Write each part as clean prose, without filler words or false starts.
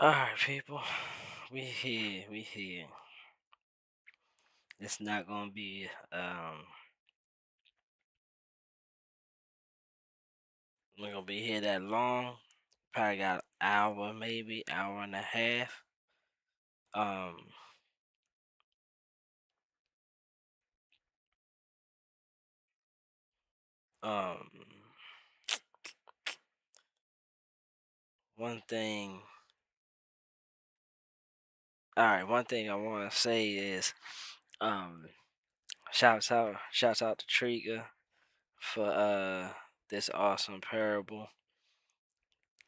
Alright, people. We here. It's not gonna be we're gonna be here that long. Probably got an hour, maybe hour and a half. Um um one thing one thing I wanna say is um shouts out to Trigger for this awesome parable.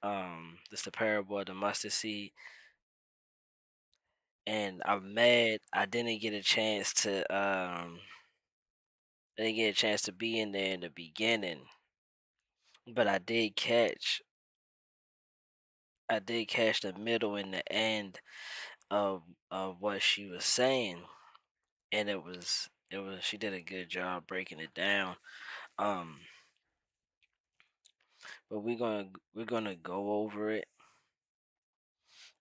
This the parable of the mustard seed. And I'm mad I didn't get a chance to be in there in the beginning, but I did catch the middle and the end of what she was saying, and it was she did a good job breaking it down. Um, but we're gonna go over it.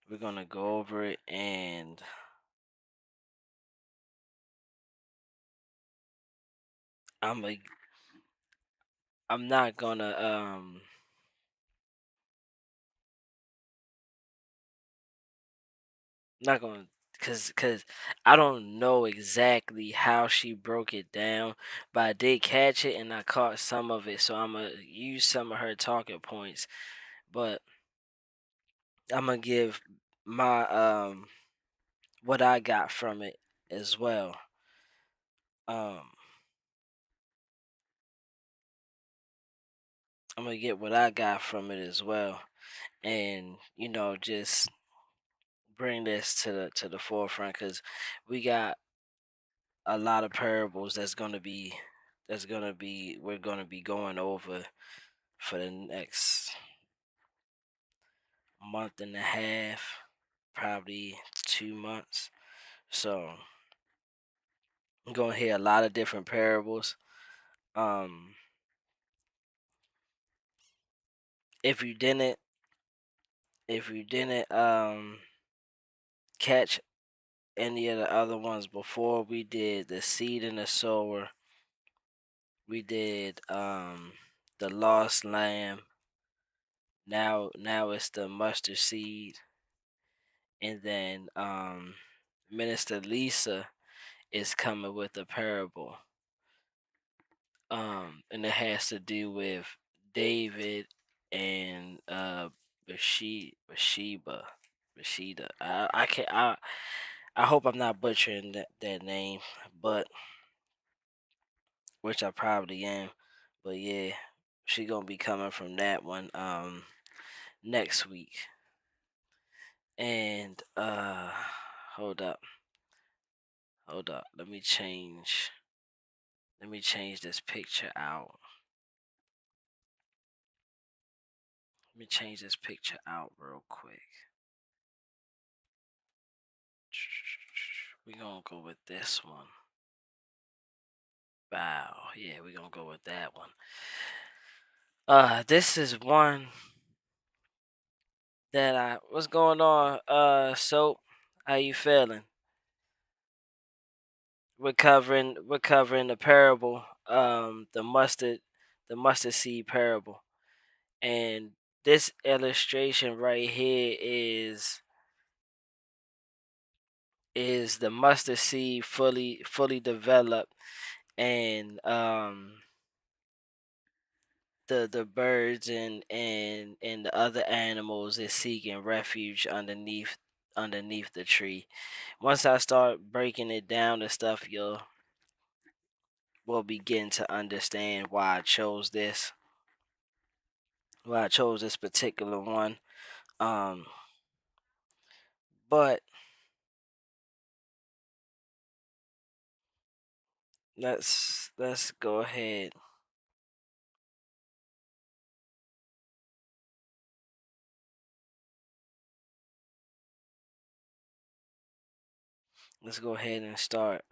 We're gonna go over it, and I'm a, I'm not gonna cause I don't know exactly how she broke it down, but I did catch it and I caught some of it, so I'm gonna use some of her talking points. But I'm gonna give my what I got from it as well. Um, I'm gonna get what I got from it as well, and just bring this to the forefront because we got a lot of parables that's gonna be we're gonna be going over for the next month and a half, probably 2 months. So I'm gonna hear a lot of different parables. Um, if you didn't, if you didn't catch any of the other ones before, we did the seed and the sower. We did the lost lamb. Now it's the mustard seed, and then Minister Lisa is coming with a parable. And it has to do with David and Bathsheba. Bathsheba. I can't. I hope I'm not butchering that name, but which I probably am. But yeah, she gonna be coming from that one next week. And hold up, hold up. Let me change this picture out. Let me change this picture out real quick. We gonna go with this one. Wow, yeah, we gonna go with that one. This is one that what's going on? So how you feeling? We're covering the parable, the mustard seed parable, and this illustration right here is the mustard seed fully developed, and the birds and the other animals is seeking refuge underneath the tree. Once I start breaking it down and stuff, you'll will begin to understand why I chose this particular one. Um, but let's go ahead. Let's go ahead and start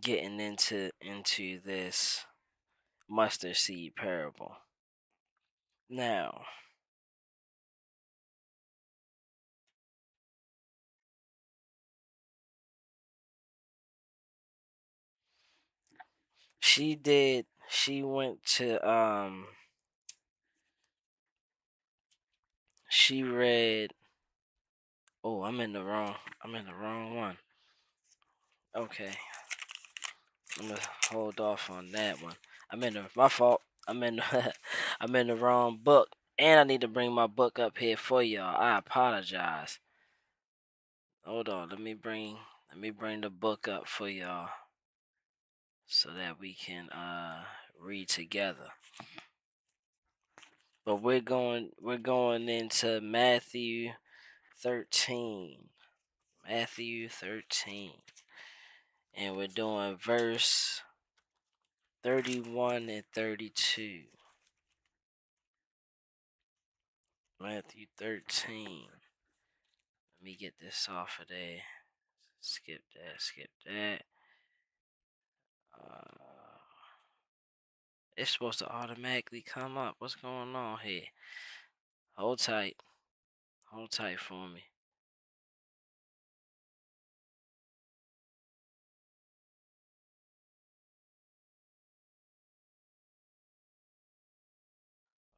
getting into this mustard seed parable. Now, She did. She went to She read. Oh, I'm in the wrong. I'm in the wrong one. Okay, I'm gonna hold off on that one. My fault. I'm in the, I'm in the wrong book, and I need to bring my book up here for y'all. I apologize. Hold on. Let me bring the book up for y'all so that we can read together. But we're going into Matthew 13. Matthew 13. And we're doing verse 31 and 32. Matthew 13. Let me get this off of there. Skip that, skip that. It's supposed to automatically come up. What's going on here? Hold tight. Hold tight for me.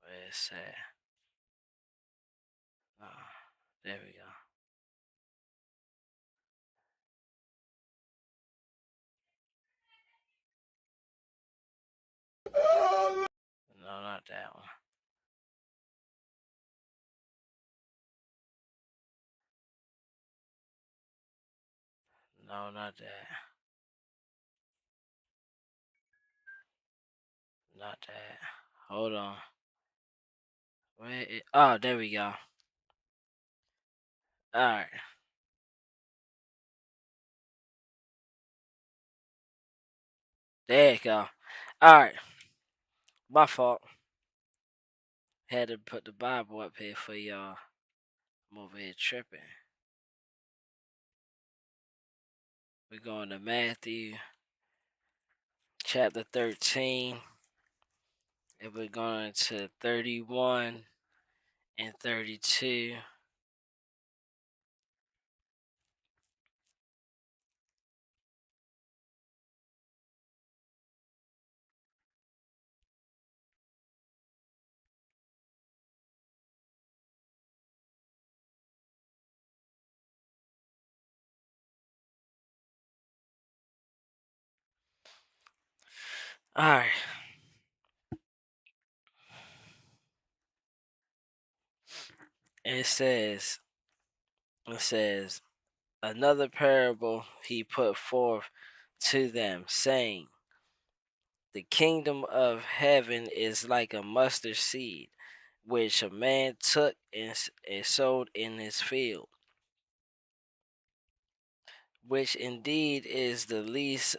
Where's that? There we go. No, not that one. No, not that. Not that. Hold on. Oh, there we go. Alright. There you go. Alright. My fault. Had to put the Bible up here for y'all. I'm over here tripping. We're going to Matthew chapter 13. And we're going to 31 and 32. Alright. It says, another parable he put forth to them, saying, the kingdom of heaven is like a mustard seed, which a man took and sowed in his field, which indeed is the least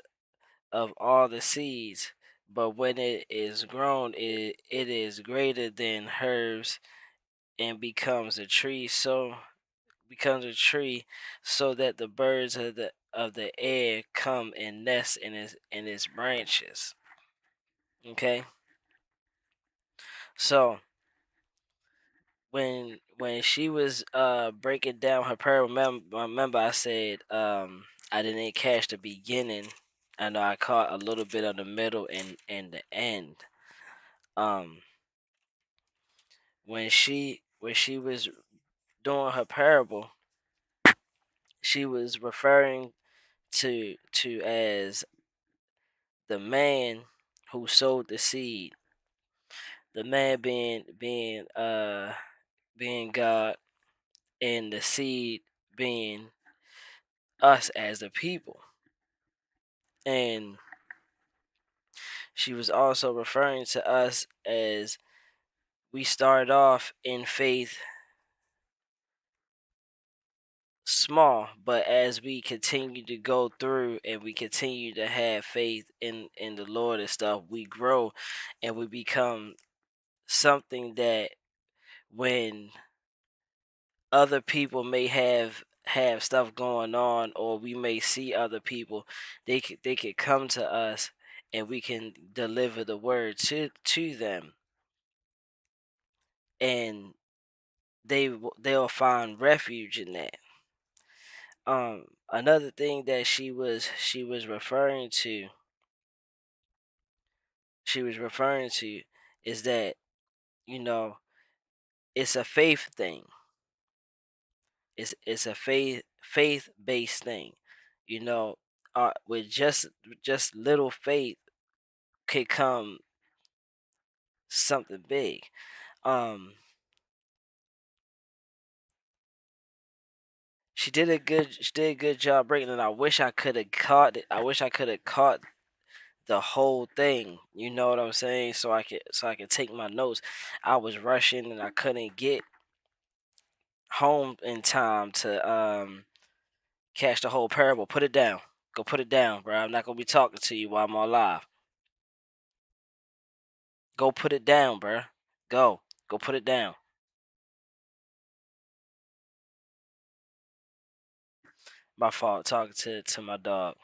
of all the seeds, but when it is grown, it is greater than herbs and becomes a tree so that the birds of the air come and nest in its branches. Okay, so when she was breaking down her prayer, remember I said I didn't catch the beginning. I know I caught a little bit of the middle and the end. Um, when she was doing her parable, she was referring to as the man who sowed the seed. The man being God, and the seed being us as the people. And she was also referring to us as we started off in faith small, but as we continue to go through and we continue to have faith in the Lord and stuff, we grow and we become something that when other people may have stuff going on, or we may see other people, they could come to us and we can deliver the word to them, and they'll find refuge in that. Another thing that she was referring to she was referring to is that, you know, it's a faith thing. It's a faith based thing. You know, with just little faith could come something big. Um, she did a good job breaking it. I wish I could have caught it. I wish I could have caught the whole thing. You know what I'm saying? So I could take my notes. I was rushing and I couldn't get home in time to catch the whole parable. Put it down. Go put it down, bro. I'm not gonna be talking to you while I'm on live. Go put it down, bro. Go. Go put it down. My fault talking to my dog.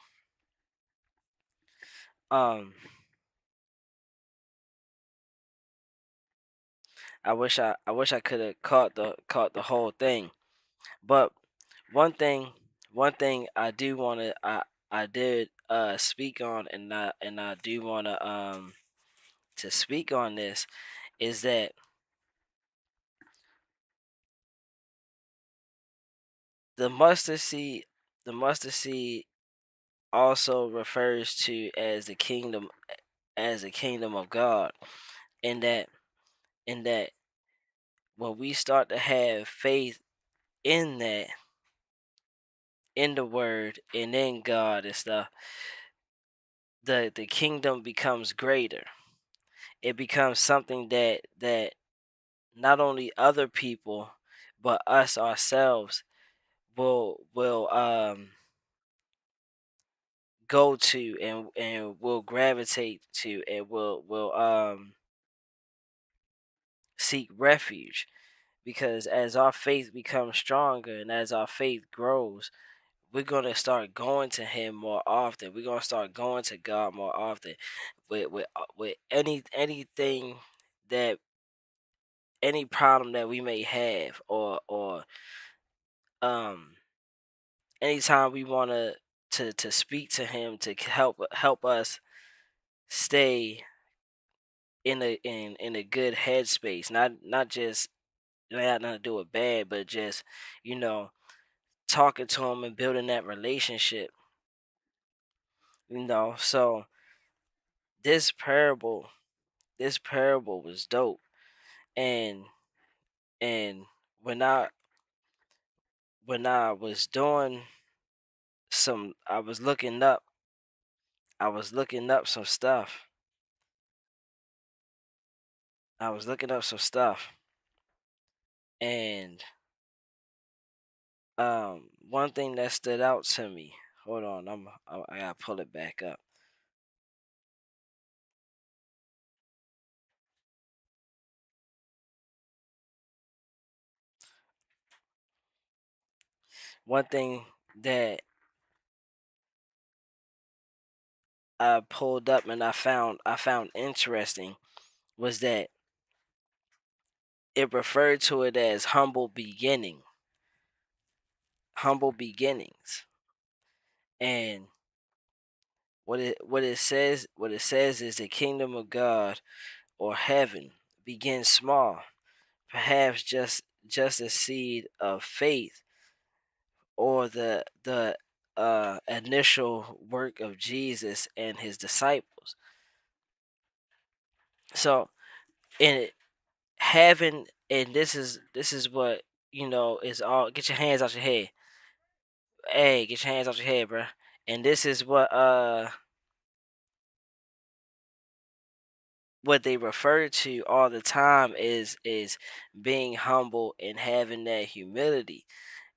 Um I wish I could have caught the whole thing. But one thing one thing I do wanna I did speak on, and I do wanna to speak on this is that the mustard seed the mustard seed also refers to as the kingdom of God, and that when we start to have faith in that, in the word and in God and stuff, the kingdom becomes greater. It becomes something that not only other people but us ourselves will go to and will gravitate to and will seek refuge, because as our faith becomes stronger and as our faith grows, we're gonna start going to him more often. We're gonna start going to God more often with anything that any problem that we may have, or um anytime we wanna to speak to him to help us stay in a good headspace. Not just not nothing to do with bad, but just, you know, talking to him and building that relationship. You know, so this parable this parable was dope. And and when I was doing some I was looking up some stuff. I was looking up some stuff, and one thing that stood out to me. Hold on, I gotta pull it back up. One thing that I pulled up and I found interesting was that it referred to it as humble beginnings. And what it says is the kingdom of God or heaven begins small, perhaps just a seed of faith or the initial work of Jesus and his disciples. So in having, and this is what, you know, is all, get your hands out your head. Hey, get your hands out your head, bruh. And this is what they refer to all the time is being humble and having that humility.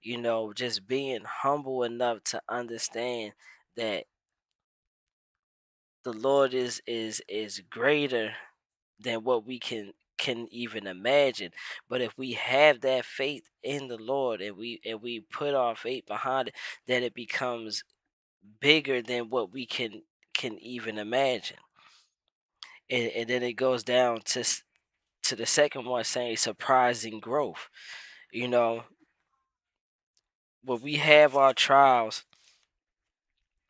You know, just being humble enough to understand that the Lord is greater than what we can even imagine. But if we have that faith in the Lord, and we put our faith behind it, then it becomes bigger than what we can even imagine. And then it goes down to the second one, saying surprising growth. You know, when we have our trials,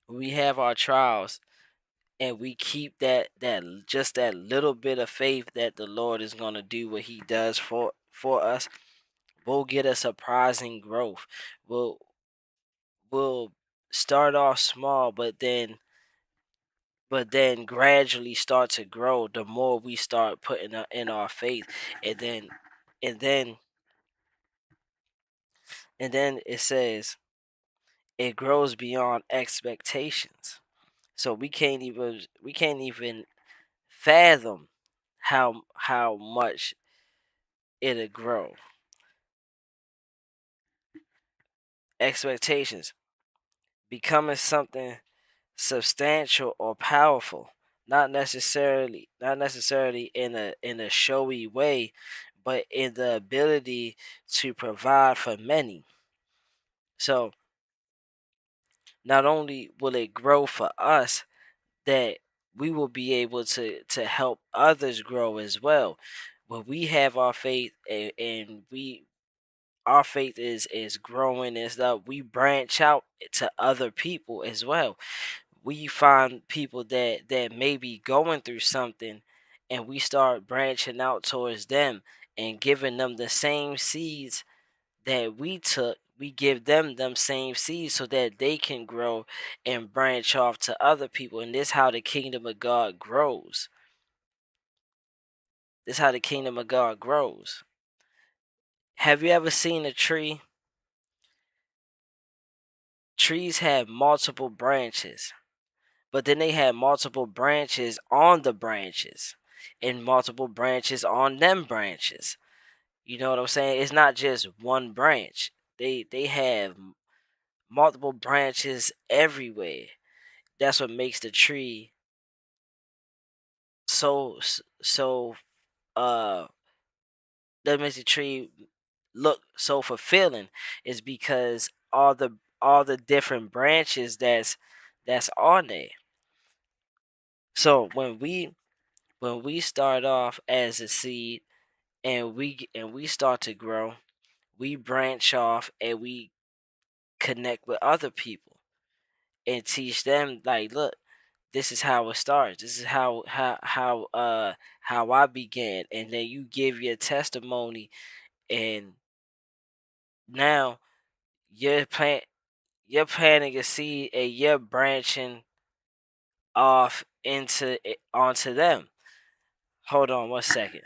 when we have our trials, and we keep that little bit of faith that the Lord is going to do what he does for us, we'll get a surprising growth. We'll we'll start off small, but then gradually start to grow the more we start putting in our faith, and then and then and then it says it grows beyond expectations. So we can't even fathom how much it'll grow. Expectations, becoming something substantial or powerful, not necessarily in a showy way, but in the ability to provide for many. So not only will it grow for us, that we will be able to help others grow as well. When we have our faith, and we our faith is growing and stuff, we branch out to other people as well. We find people that may be going through something, and we start branching out towards them and giving them the same seeds that we took. We give them same seeds so that they can grow and branch off to other people, and this how the kingdom of God grows. This how the kingdom of God grows. Have you ever seen a tree? Trees have multiple branches, but then they have multiple branches on the branches, and multiple branches on them branches. You know what I'm saying? It's not just one branch. They have multiple branches everywhere. That's what makes the tree so uh that makes the tree look so fulfilling, is because all the different branches that's on there. So when we start off as a seed, and we start to grow, we branch off and we connect with other people and teach them, like, look, this is how it starts. This is how I began, and then you give your testimony, and now you're plant you're planting a seed, and you're branching off onto them. Hold on 1 second.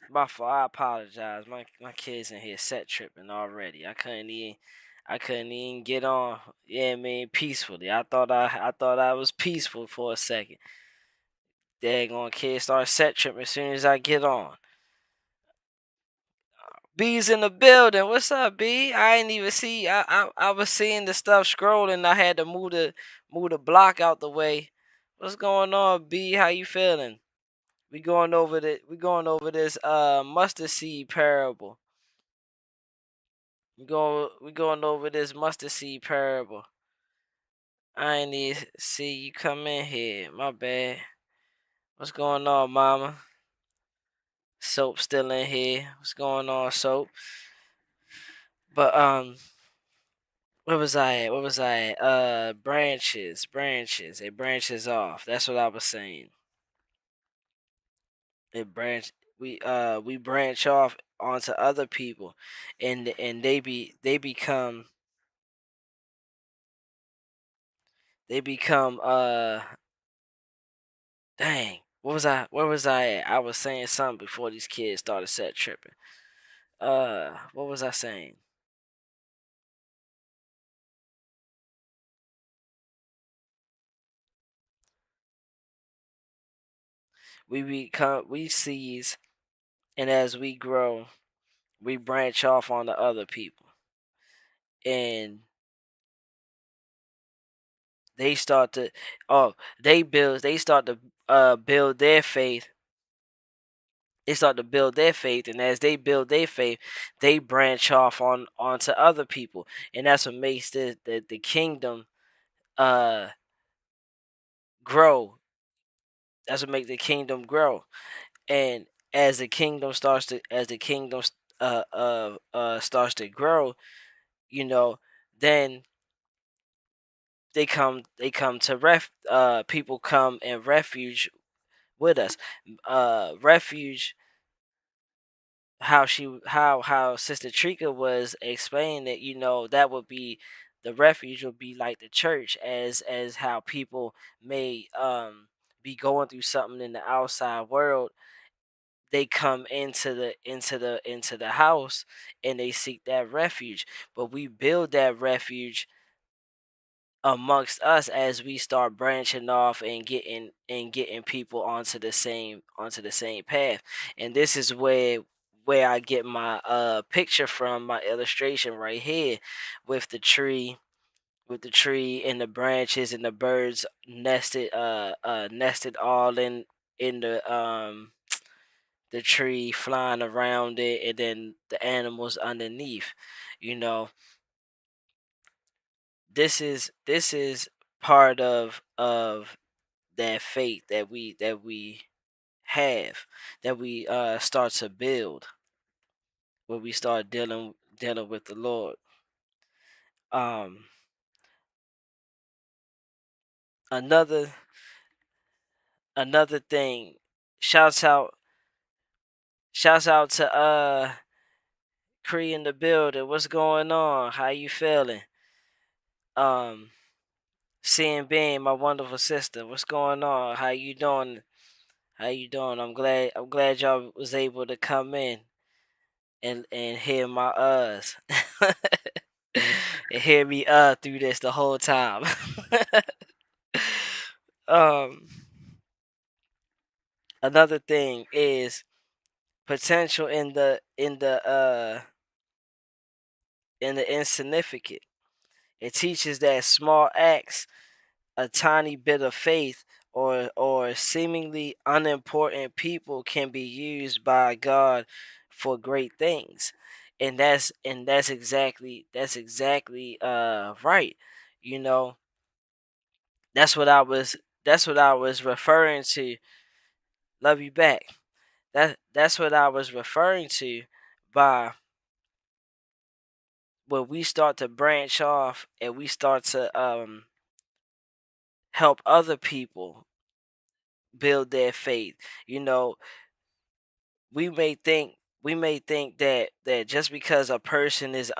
My fault. I apologize. My kids in here set tripping already. I couldn't even get on. Yeah, man, peacefully. I thought I was peaceful for a second. Daggone kids start set tripping as soon as I get on. B's in the building. What's up, B? I ain't even see. I was seeing the stuff scrolling. I had to move the block out the way. What's going on, B? How you feeling? We going over this mustard seed parable. We going over this mustard seed parable. I ain't need to see you come in here. My bad. What's going on, mama? Soap still in here. What's going on, Soap? But Where was I at? Where was I at? Branches, branches. It branches off. That's what I was saying. It branch. We branch off onto other people, and they become. Dang. What was I? Where was I at? I was saying something before these kids started set tripping. What was I saying? We seize, and as we grow, we branch off onto other people, and they start to, oh, they start to build their faith. They start to build their faith, and as they build their faith, they branch off onto other people, and that's what makes the kingdom uh grow. That's what makes the kingdom grow. And as the kingdom starts to grow, you know, then they come to people come and refuge with us. Refuge, how Sister Trika was explaining it, that would be, the refuge would be like the church, as how people may be going through something in the outside world. They come into the house, and they seek that refuge, but we build that refuge amongst us as we start branching off and getting people onto the same path. And this is where I get my picture from, my illustration right here, with the tree and the branches and the birds nested all in the tree, flying around it, and then the animals underneath. You know, this is part of that faith that we have, that we start to build when we start dealing with the Lord. Um, another another thing. Shouts out shouts out to Cree in the building. What's going on? How you feeling? Um, Seeing Bean, my wonderful sister. What's going on? How you doing? How you doing? I'm glad y'all was able to come in and hear my and hear me through this the whole time. um Another thing is potential in the insignificant. It teaches that small acts, a tiny bit of faith, or seemingly unimportant people can be used by God for great things. And that's exactly right. You know, that's what I was that's what I was referring to. Love you back. That's what I was referring to by when we start to branch off and we start to help other people build their faith. You know, we may think that just because a person is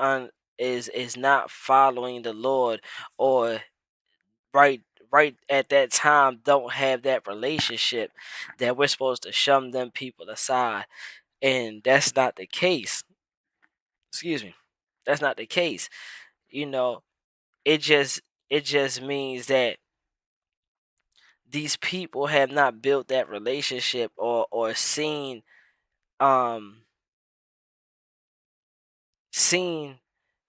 not following the Lord, or right right at that time don't have that relationship, that we're supposed to shun them people aside. And that's not the case. Excuse me. That's not the case. You know, it just means that these people have not built that relationship, or um seen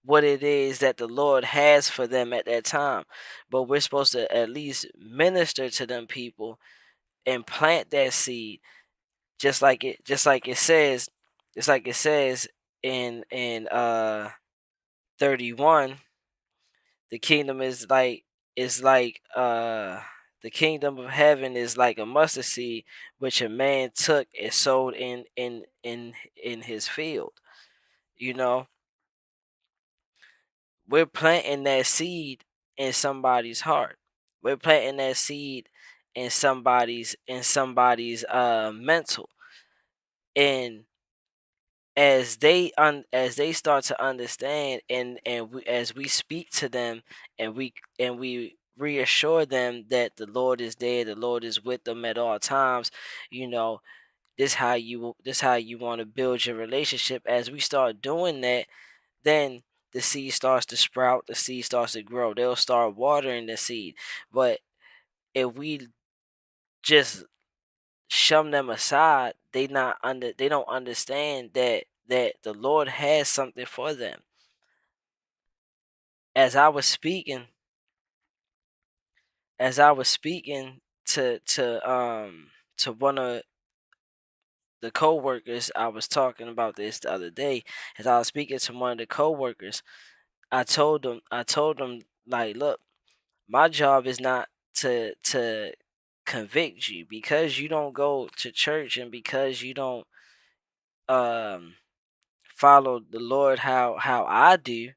what it is that the Lord has for them at that time. But we're supposed to at least minister to them people and plant that seed, just like it says in 31. The kingdom is like the kingdom of heaven is like a mustard seed, which a man took and sowed in his field. You know, we're planting that seed in somebody's heart. We're planting that seed in somebody's mental. And as they start to understand, as we speak to them, and we reassure them that the Lord is there, the Lord is with them at all times, you know, this how you want to build your relationship. As we start doing that, then the seed starts to sprout, the seed starts to grow. They'll start watering the seed. But if we just shun them aside, they don't understand that the Lord has something for them. As I was speaking, as I was speaking to one of the co-workers, I was talking about this the other day. As I was speaking to one of the co-workers, I told them, like, look, my job is not to convict you because you don't go to church, and because you don't um follow the Lord how I do,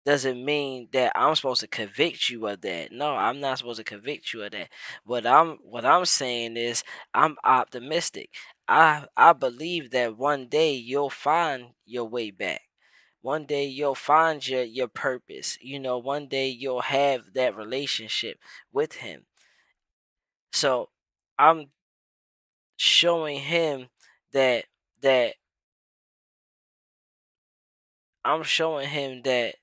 doesn't mean that I'm supposed to convict you of that. No, I'm not supposed to convict you of that. What I'm saying is, I'm optimistic. I believe that one day you'll find your way back. One day you'll find your purpose. One day you'll have that relationship with him. So I'm showing him that that I'm showing him that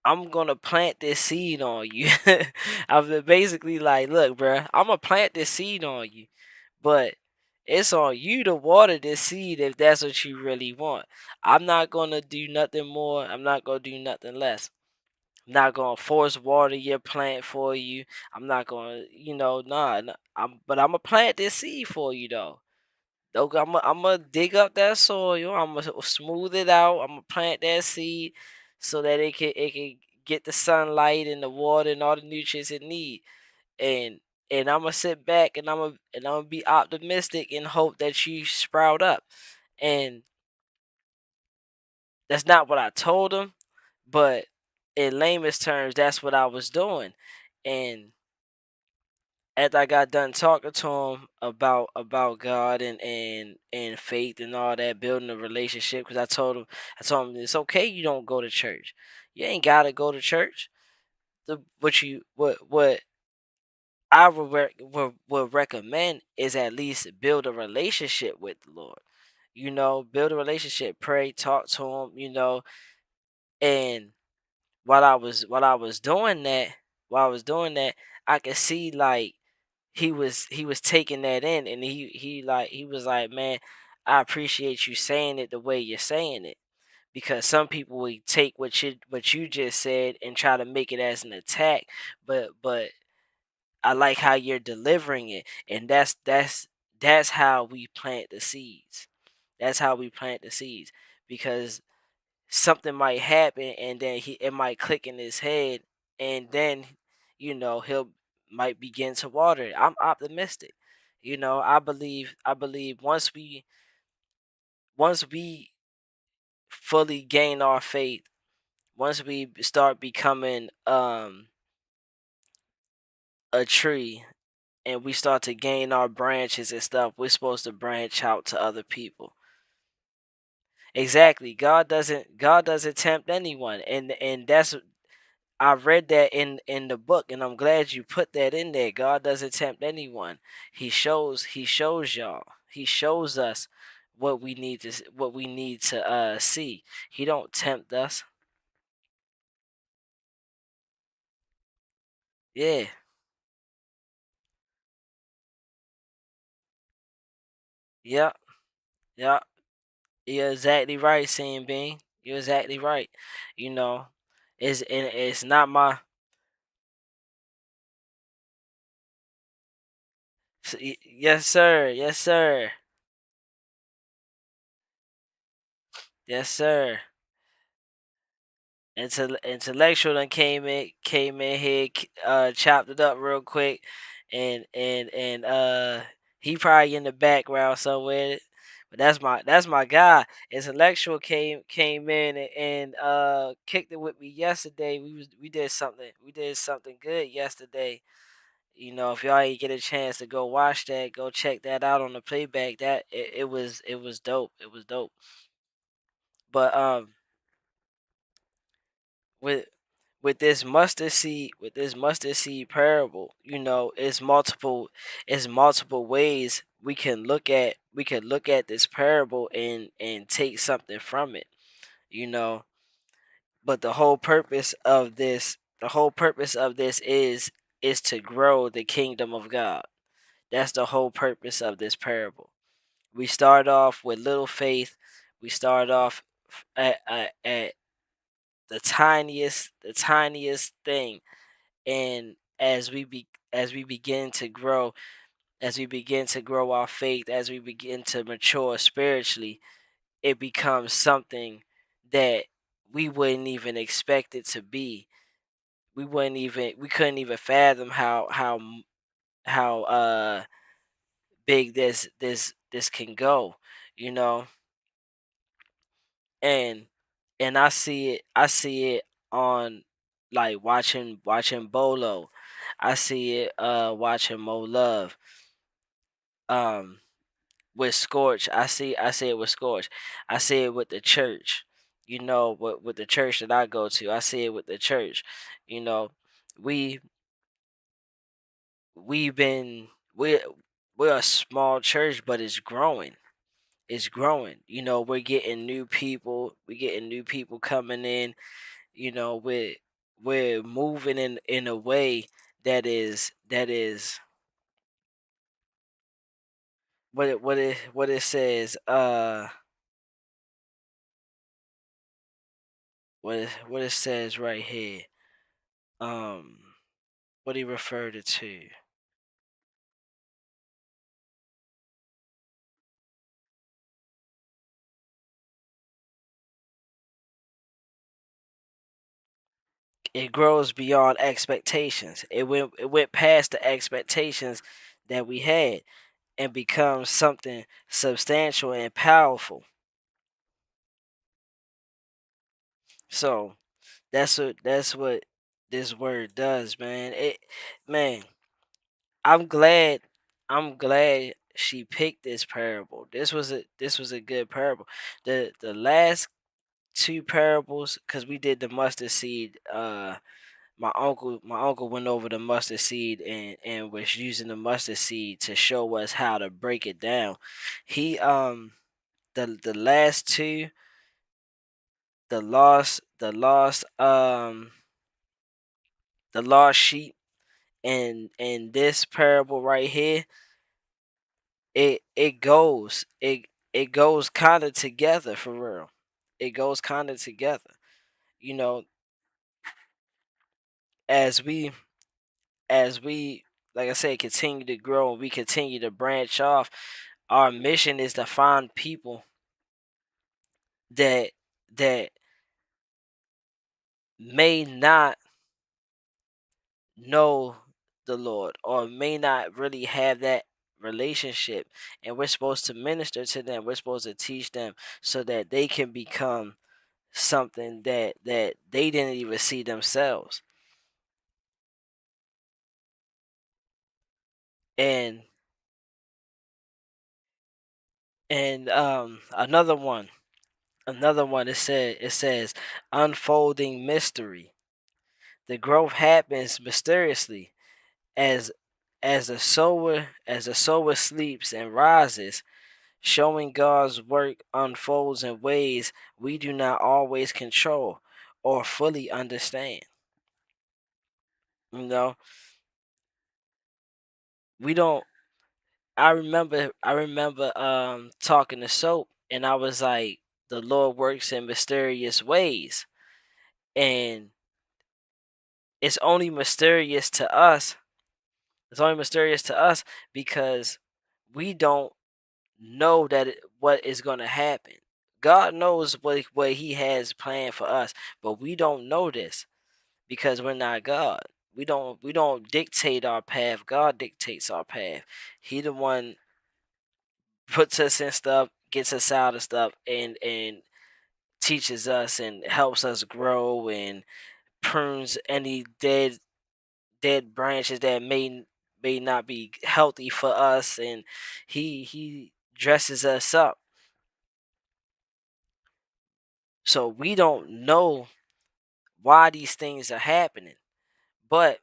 I'm gonna plant this seed on you. I'm basically like, look, bruh, I'm gonna plant this seed on you, but it's on you to water this seed if that's what you really want. I'm not gonna do nothing more. I'm not gonna do nothing less. I'm not gonna force water your plant for you. I'm not gonna, nah. But I'm gonna plant this seed for you though. Okay, I'm gonna dig up that soil. I'm gonna smooth it out. I'm gonna plant that seed so that it can get the sunlight and the water and all the nutrients it need. And I'm gonna sit back, and I'm gonna be optimistic and hope that you sprout up. And that's not what I told him, but in layman's terms, that's what I was doing. And after I got done talking to him about God and faith and all that, building a relationship, because I told him it's okay you don't go to church. You ain't gotta go to church. What I would recommend is at least build a relationship with the Lord. Build a relationship, pray, talk to him. And while I was doing that, I could see, like, he was taking that in, and he was like, man, I appreciate you saying it the way you're saying it, because some people will take what you just said and try to make it as an attack, but I like how you're delivering it, and that's how we plant the seeds. That's how we plant the seeds, because something might happen, and then it might click in his head, and then he'll might begin to water it. I'm optimistic. I believe once we fully gain our faith, once we start becoming a tree, and we start to gain our branches and stuff, we're supposed to branch out to other people. Exactly. God doesn't tempt anyone, and that's I read that in the book, and I'm glad you put that in there. God doesn't tempt anyone. He shows y'all. He shows us what we need to see. He don't tempt us. Yeah. Yeah. Yeah. You're exactly right, Seeing Bean. You're exactly right. You know, it's not my. Yes, sir. Yes, sir. Yes, sir. Intellectual done came in here, chopped it up real quick, and he probably in the background somewhere. But that's my guy. Intellectual came in and kicked it with me yesterday. We did something good yesterday. If y'all ain't get a chance to go watch that, go check that out on the playback. It was dope. It was dope. But with with this mustard seed parable, it's multiple ways we can look at this parable and take something from it, you know. But the whole purpose of this is to grow the kingdom of God. That's the whole purpose of this parable. We start off with little faith. We start off at the tiniest thing, and as we begin to grow, our faith, as we begin to mature spiritually, it becomes something that we wouldn't even expect it to be. We couldn't even fathom how big this can go, you know. And and I see it on, like, watching Bolo. I see it watching Mo Love, um with Scorch. I see it with Scorch. I see it with the church. With the church that I go to. I see it with the church. You know, we we've been we're a small church, but it's growing. It's growing. We're getting new people coming in. We're moving in a way that is what it says, what it says right here, um what he referred it to. It grows beyond expectations. It went past the expectations that we had, and becomes something substantial and powerful. So that's what this word does, man. Man, I'm glad I'm glad she picked this parable. This was a good parable. The last two parables, because we did the mustard seed. My uncle went over the mustard seed and was using the mustard seed to show us how to break it down. He the last two, the lost sheep, and this parable right here, it goes kind of together, for real. It goes kind of together, you know as we as we like I said, continue to grow, and we continue to branch off. Our mission is to find people that that may not know the Lord, or may not really have that relationship, and we're supposed to minister to them. We're supposed to teach them so that they can become something that they didn't even see themselves. And another one, it says unfolding mystery. The growth happens mysteriously, as the sower sleeps and rises, showing God's work unfolds in ways we do not always control or fully understand. You know, we don't. I remember talking to Soap, and I was like, the Lord works in mysterious ways, and it's only mysterious to us. It's only mysterious to us because we don't know what is going to happen. God knows what He has planned for us, but we don't know this because we're not God. We don't dictate our path. God dictates our path. He the one puts us in stuff, gets us out of stuff and teaches us and helps us grow and prunes any dead branches that may not be healthy for us, and he dresses us up. So we don't know why these things are happening, but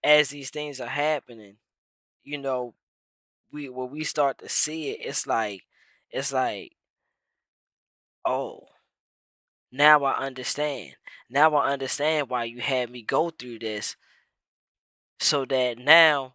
as these things are happening, you know, we when we start to see it, it's like, oh, now I understand. Now I understand why you had me go through this, so that now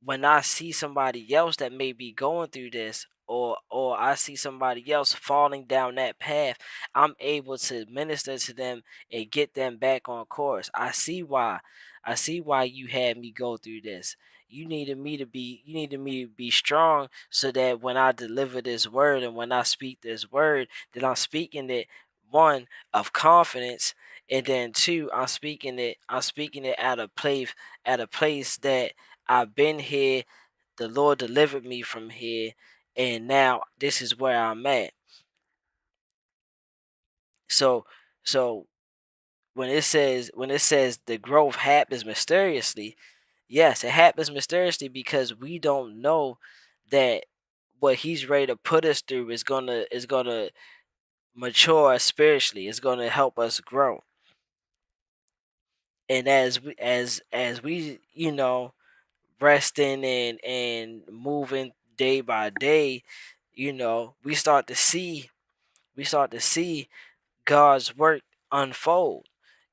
when I see somebody else that may be going through this, or I see somebody else falling down that path, I'm able to minister to them and get them back on course. I see why. I see why you had me go through this. You needed me to be strong, so that when I deliver this word and when I speak this word, that I'm speaking it, one, of confidence, and then two, I'm speaking it at a place that I've been here. The Lord delivered me from here, and now this is where I'm at. So, so when it says the growth happens mysteriously, yes, it happens mysteriously because we don't know that what He's ready to put us through is gonna mature us spiritually. It's gonna help us grow, and as we resting and moving day by day, we start to see God's work unfold,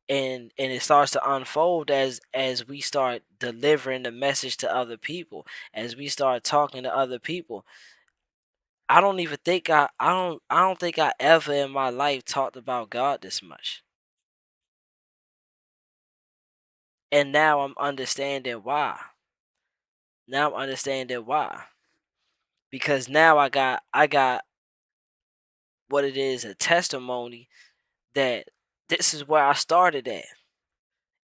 and it starts to unfold as we start delivering the message to other people, as we start talking to other people. I don't think I ever in my life talked about God this much, and now I'm understanding why. Now I'm understanding why, because now I got what it is, a testimony that this is where I started at,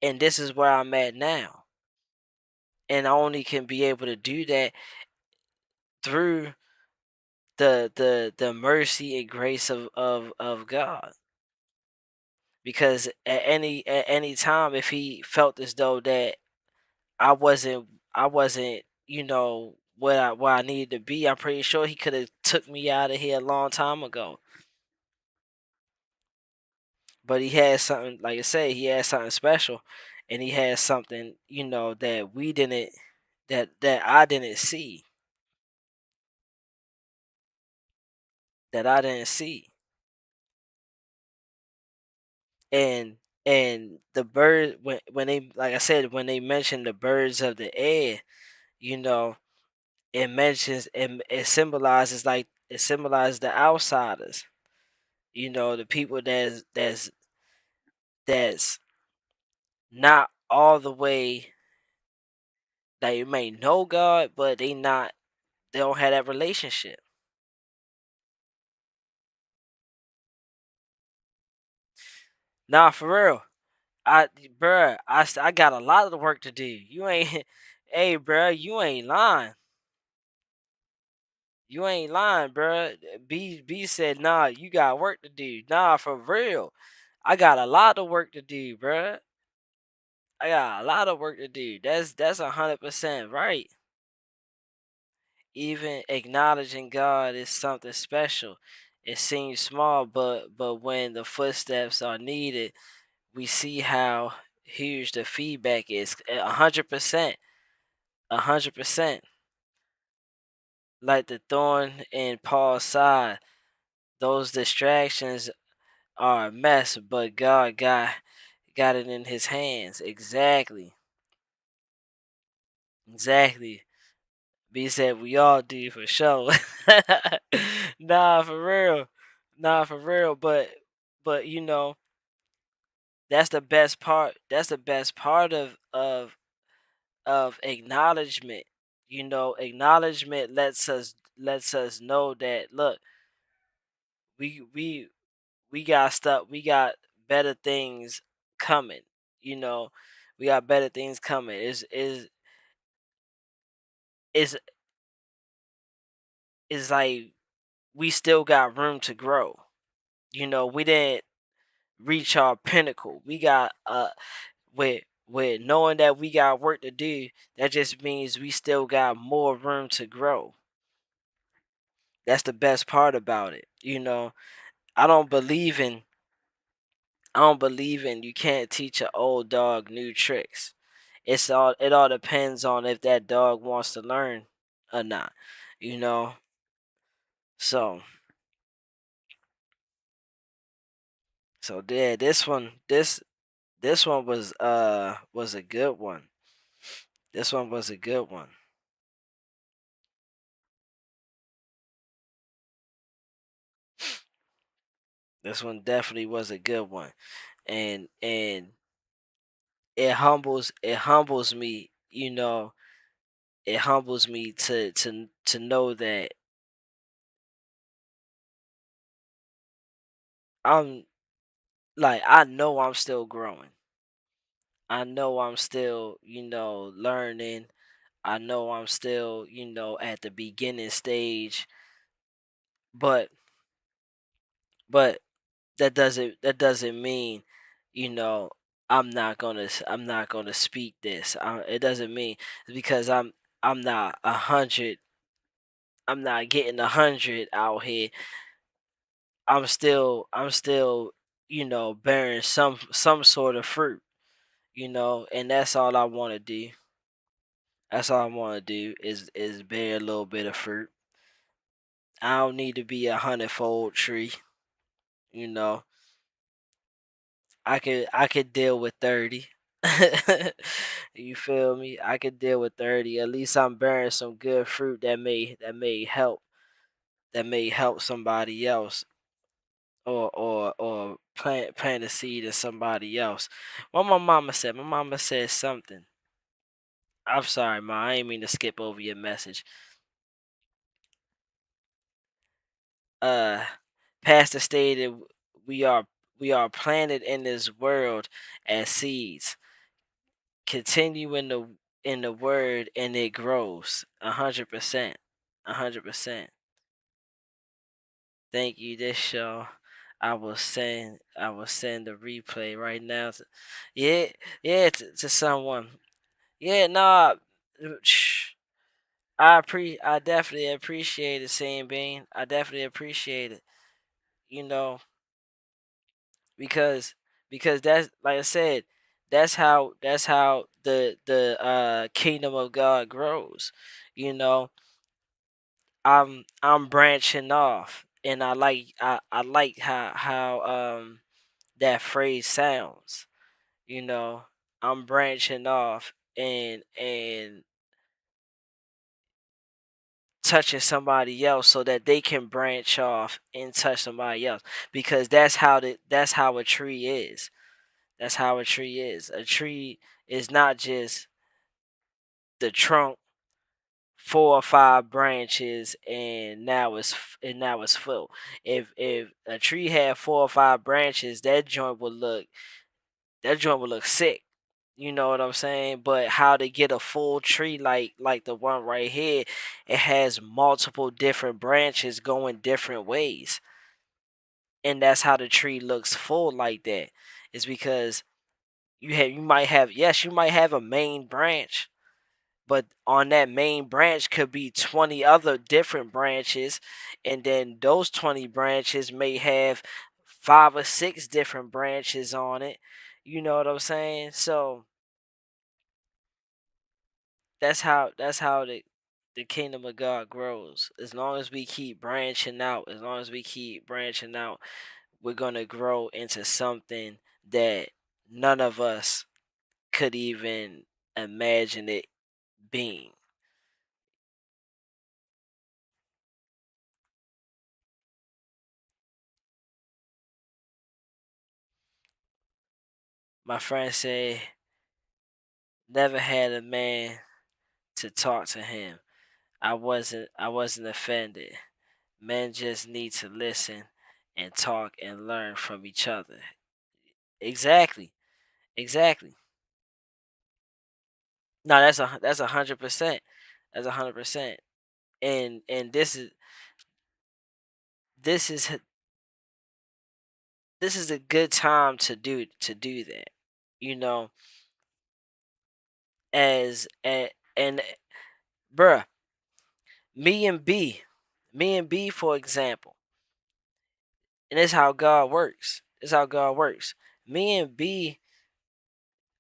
and this is where I'm at now. And I only can be able to do that through the mercy and grace of God. Because at any time, if He felt as though that I wasn't I wasn't where I needed to be, I'm pretty sure He could have took me out of here a long time ago. But He had something, like I say, He had something special, and He had something that we didn't that I didn't see, that I didn't see. And the bird, when they, like I said, when they mention the birds of the air, you know it symbolizes the outsiders, the people that's not all the way, they may know God, but they don't have that relationship. Nah, for real. I got a lot of work to do. You ain't hey, bruh, you ain't lying. You ain't lying, bruh. B said, nah, you got work to do. Nah, for real. I got a lot of work to do, bruh. I got a lot of work to do. That's 100% right. Even acknowledging God is something special. It seems small, but when the footsteps are needed, we see how huge the feedback is. 100%. 100%. Like the thorn in Paul's side, those distractions are a mess, but God got it in His hands. Exactly. Exactly. B said we all do for sure. Nah, for real. Nah, for real. But that's the best part. That's the best part of acknowledgement. Acknowledgement lets us know that, look, we we we got stuff. We got better things coming. You know, we got better things coming. Is like we still got room to grow. We didn't reach our pinnacle. We got with knowing that we got work to do, that just means we still got more room to grow. That's the best part about it. I don't believe in I don't believe in you can't teach an old dog new tricks. It all depends on if that dog wants to learn or not. You know. So yeah, this one was a good one. This one was a good one. This one definitely was a good one. And it humbles me, it humbles me to know that I'm I know I'm still growing. I know I'm still, learning. I know I'm still, at the beginning stage, but but that doesn't mean, you know, I'm not gonna speak this. It doesn't mean because I'm not 100. I'm not getting 100 out here. I'm still bearing some sort of fruit, and that's all I want to do. That's all I want to do is bear a little bit of fruit. I don't need to be a hundredfold tree. You know, I could deal with 30. You feel me? I could deal with 30. At least I'm bearing some good fruit that may help somebody else, or plant a seed in somebody else. What my mama said. My mama said something. I'm sorry, ma. I ain't mean to skip over your message. Uh, Pastor stated we are we are planted in this world as seeds. Continue in the word and it grows 100%. 100%. Thank you. This show I will send the replay right now yeah, yeah, to someone. Yeah, nah. I definitely appreciate it, Sam Bean. I definitely appreciate it. You know, because that's like I said, that's how the kingdom of God grows. You know, I'm branching off, and I like how that phrase sounds. You know, I'm branching off and touching somebody else so that they can branch off and touch somebody else, because that's how a tree is. That's how a tree is. A tree is not just the trunk, four or five branches, and now it's full. If a tree had four or five branches, that joint would look sick. You know what I'm saying? But how to get a full tree like the one right here, it has multiple different branches going different ways. And that's how the tree looks full like that. It's because you might have a main branch, but on that main branch could be 20 other different branches, and then those 20 branches may have five or six different branches on it. You know what I'm saying? So that's how the kingdom of God grows. As long as we keep branching out, we're gonna grow into something that none of us could even imagine it being. My friend said, never had a man to talk to him. I wasn't offended. Men just need to listen and talk and learn from each other. Exactly. Exactly. No, that's 100%. That's 100%. And this is this is this is a good time to do that. You know, and bruh, me and B, me and B, for example, and this how God works. This how God works. Me and B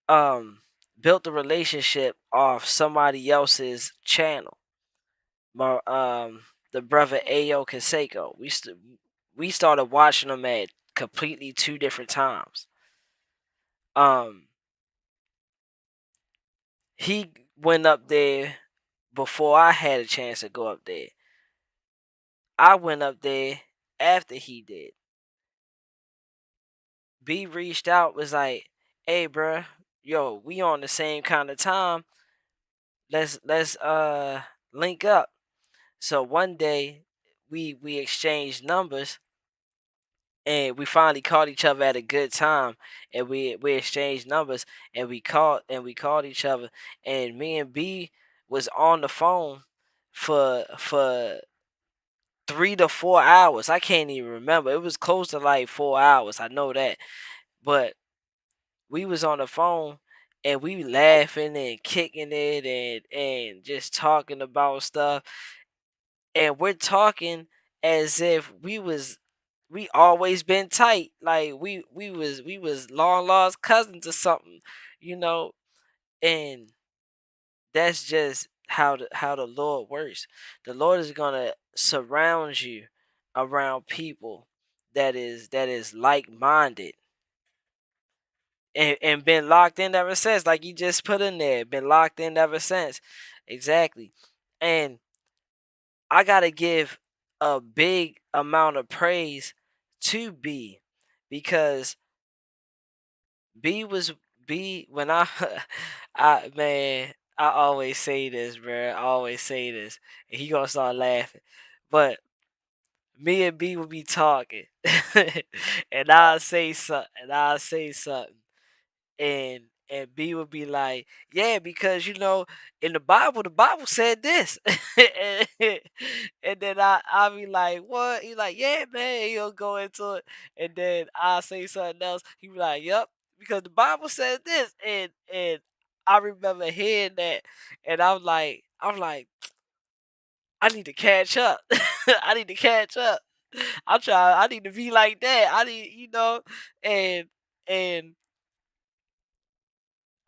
um built the relationship off somebody else's channel. My the brother Ayo Kaseko. We started watching them at completely two different times. Um he went up there before I had a chance to go up there. I went up there after he did. B reached out, was like, "Hey, bruh, yo, we on the same kind of time. Let's link up." So one day we exchanged numbers and we finally called each other at a good time, and we exchanged numbers and we called each other, and me and B was on the phone for 3 to 4 hours. I can't even remember. It was close to like 4 hours. I know that, but we was on the phone and we laughing and kicking it and just talking about stuff, and we're talking as if we always been tight, like we was long lost cousins or something, you know. And that's just how the Lord works. The Lord is gonna surround you around people that is like minded, and been locked in ever since. Like you just put in there, been locked in ever since. Exactly. And I gotta give a big amount of praise to B, because B was B when I I man, I always say this, bro. I always say this. And he gonna start laughing. But me and B would be talking. And I'll say something. And B would be like, "Yeah, because in the Bible said this." and, and then I'll be like, "What?" He like, "Yeah, man." He'll go into it, and then I'll say something else. He be like, "Yep, because the Bible says this," and I remember hearing that, and I'm like, I need to catch up. I need to catch up. I'm trying. I need to be like that. I need, and and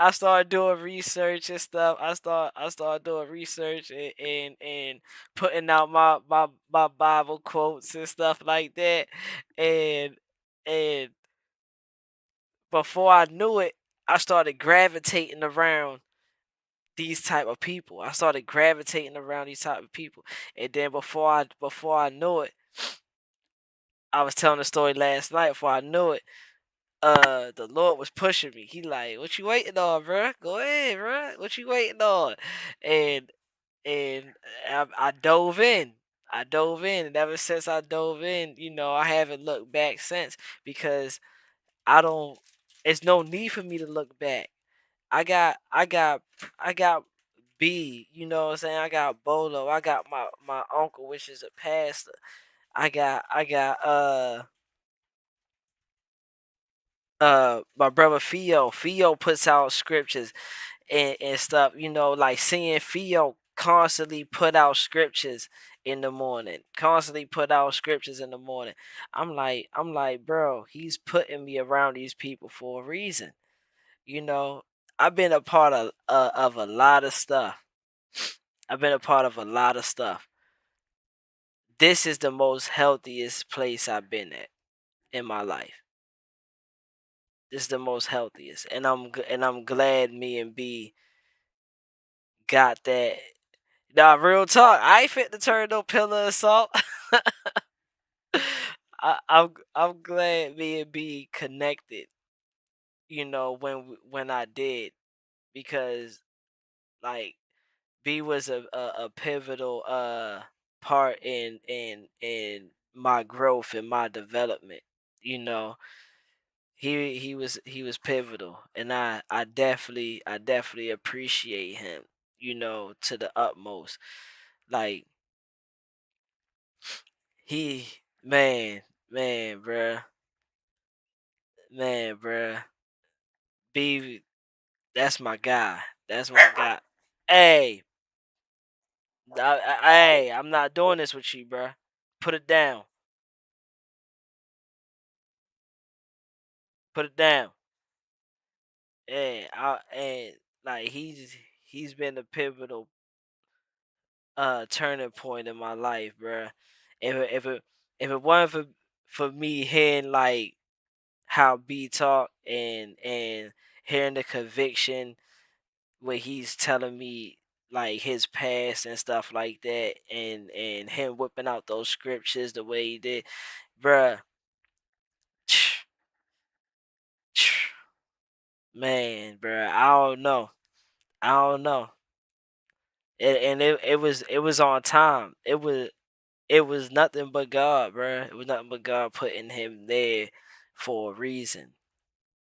I started doing research and stuff. I started doing research and putting out my Bible quotes and stuff like that. And and before I knew it, I started gravitating around these type of people. I started gravitating around these type of people. And then before I knew it, I was telling the story last night. Before I knew it, the Lord was pushing me. He like, "What you waiting on, bruh? Go ahead, bruh. What you waiting on?" And and I dove in. I dove in, and ever since I dove in, I haven't looked back since, because I don't. It's no need for me to look back. I got B. You know what I'm saying? I got Bolo. I got my uncle, which is a pastor. I got my brother Theo. Theo puts out scriptures and stuff, like seeing Theo constantly put out scriptures in the morning, constantly put out scriptures in the morning. I'm like, bro, he's putting me around these people for a reason. You know, I've been a part of a lot of stuff. I've been a part of a lot of stuff. This is the most healthiest place I've been at in my life. This is the most healthiest, and I'm glad me and B got that. Nah, real talk. I ain't fit to turn no pillar of salt. I'm glad me and B connected. When I did, because like B was a pivotal part in my growth and my development. You know, he was pivotal, and I definitely appreciate him. To the utmost. Like he Man, man, bruh, man, bruh. B, that's my guy. That's my guy. Hey, hey, I'm not doing this with you, bruh. Put it down. Put it down. And like he's been a pivotal turning point in my life, bruh. If it wasn't for me hearing like how B talk and hearing the conviction where he's telling me like his past and stuff like that, and him whipping out those scriptures the way he did, bruh. Man, bruh, I don't know. I don't know. And it was on time. It was nothing but God, bruh. It was nothing but God putting him there for a reason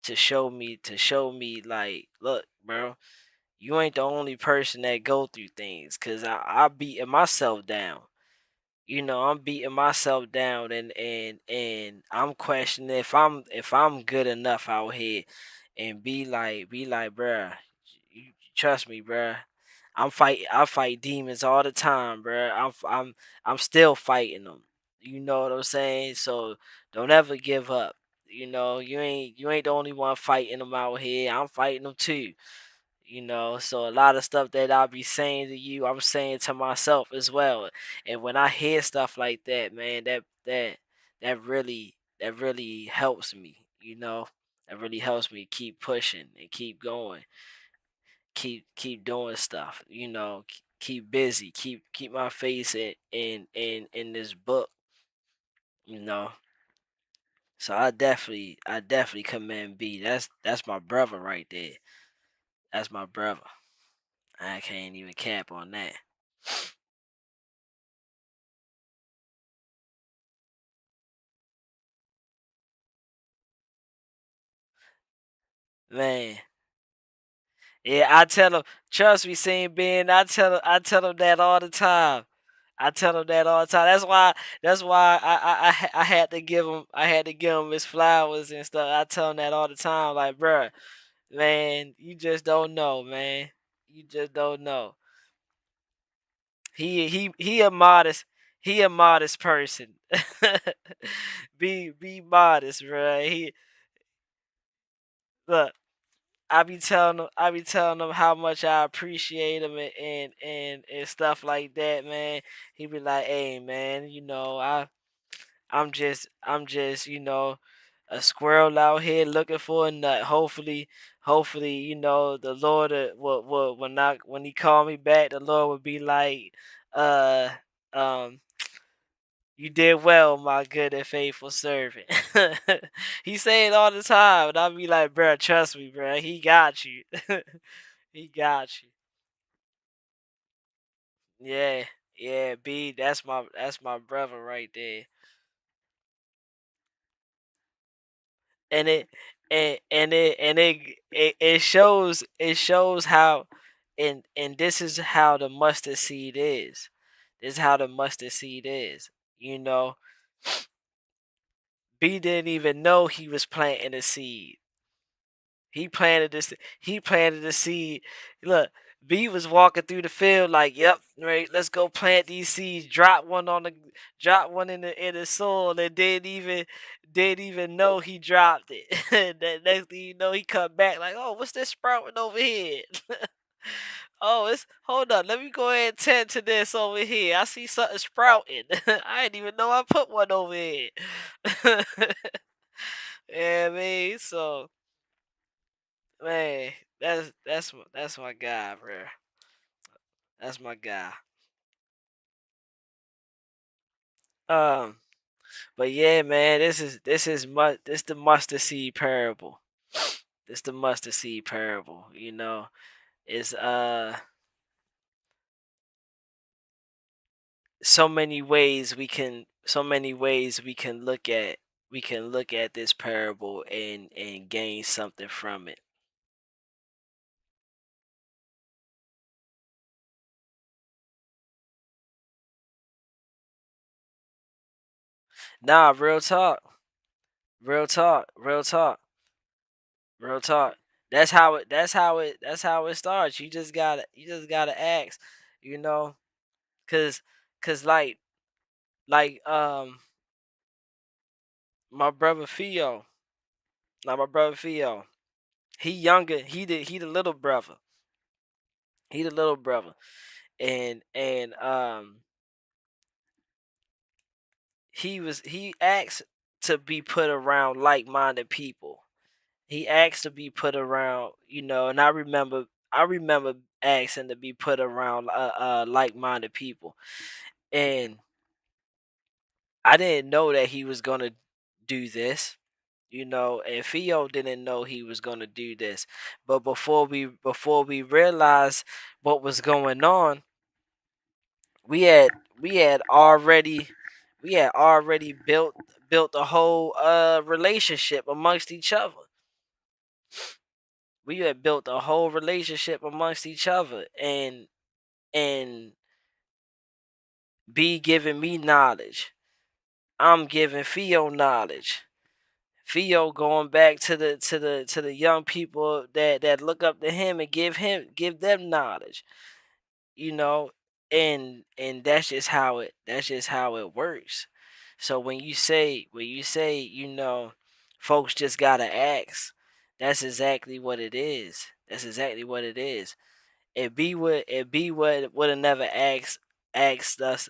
to show me like, look, bro, you ain't the only person that go through things. Cause I beating myself down. I'm beating myself down, and I'm questioning if I'm good enough out here, and be like, bruh, you trust me, bruh. I fight demons all the time, bruh. I'm still fighting them. You know what I'm saying? So don't ever give up. You ain't the only one fighting them out here. I'm fighting them too. So a lot of stuff that I'll be saying to you, I'm saying to myself as well. And when I hear stuff like that, man, that really helps me. That really helps me keep pushing and keep going, keep doing stuff. Keep busy, keep my face in this book, you know. So I definitely commend B. That's my brother right there. That's my brother. I can't even cap on that. Man, yeah, I tell him, trust me, seeing Ben, I tell him that all the time. I tell him that all the time. That's why I had to give him his flowers and stuff. I tell him that all the time, like, bruh, man, you just don't know, man. You just don't know. He a modest person. Be modest, bruh. Look, I be telling him how much I appreciate him and stuff like that, man. He be like, "Hey, man, I'm just a squirrel out here looking for a nut. Hopefully, the Lord will when he call me back, the Lord would be like, uh, um." You did well, my good and faithful servant. He say it all the time, and I be like, bruh, trust me, bruh. He got you. He got you. Yeah, yeah, B. That's my brother right there. And it shows how, and this is how the mustard seed is. This is how the mustard seed is. You know, B didn't even know he was planting a seed. He planted this. He planted the seed. Look, B was walking through the field like, "Yep, right. Let's go plant these seeds." Drop one in the soil, and didn't even know he dropped it. That next thing you know, he come back like, "Oh, what's this sprouting over here?" Oh, it's hold up. Let me go ahead and tend to this over here. I see something sprouting. I didn't even know I put one over here. Yeah, man. So man, that's my guy, bro. That's my guy. Um, but yeah, man, this the mustard seed parable. This the mustard seed parable. It's so many ways we can look at this parable and gain something from it. Nah, real talk. Real talk. Real talk. Real talk. That's how it starts. You just gotta ask, you know, cause cause like my brother Theo, like my brother Theo, he younger, he the little brother. He the little brother. And he asked to be put around like-minded people. He asked to be put around, and I remember asking to be put around like-minded people. And I didn't know that he was gonna do this, and Theo didn't know he was gonna do this. But before we realized what was going on, we had we had already we had already built a whole relationship amongst each other. We had built a whole relationship amongst each other, and B giving me knowledge. I'm giving Theo knowledge. Theo going back to the young people that look up to him and give them knowledge, you know, and that's just how it works. So when you say folks just gotta ask, that's exactly what it is. That's exactly what it is. If B would have never asked us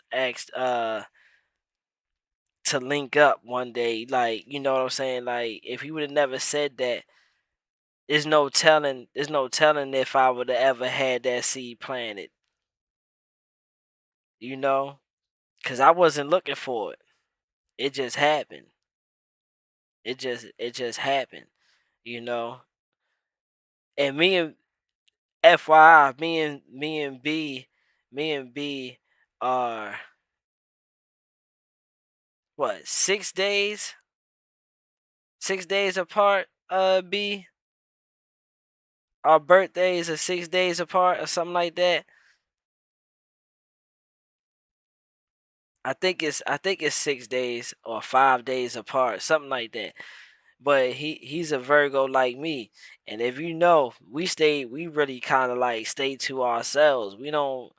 to link up one day, like, you know what I'm saying? Like, if he would have never said that, there's no telling if I would have ever had that seed planted, you know? Cause I wasn't looking for it. It just happened. It just happened, you know. And me and FYI, me and B are what, 6 days? 6 days apart, B. Our birthdays are 6 days apart or something like that. I think it's 6 days or 5 days apart, something like that. But he's a Virgo like me, and if we really kind of like stay to ourselves. We don't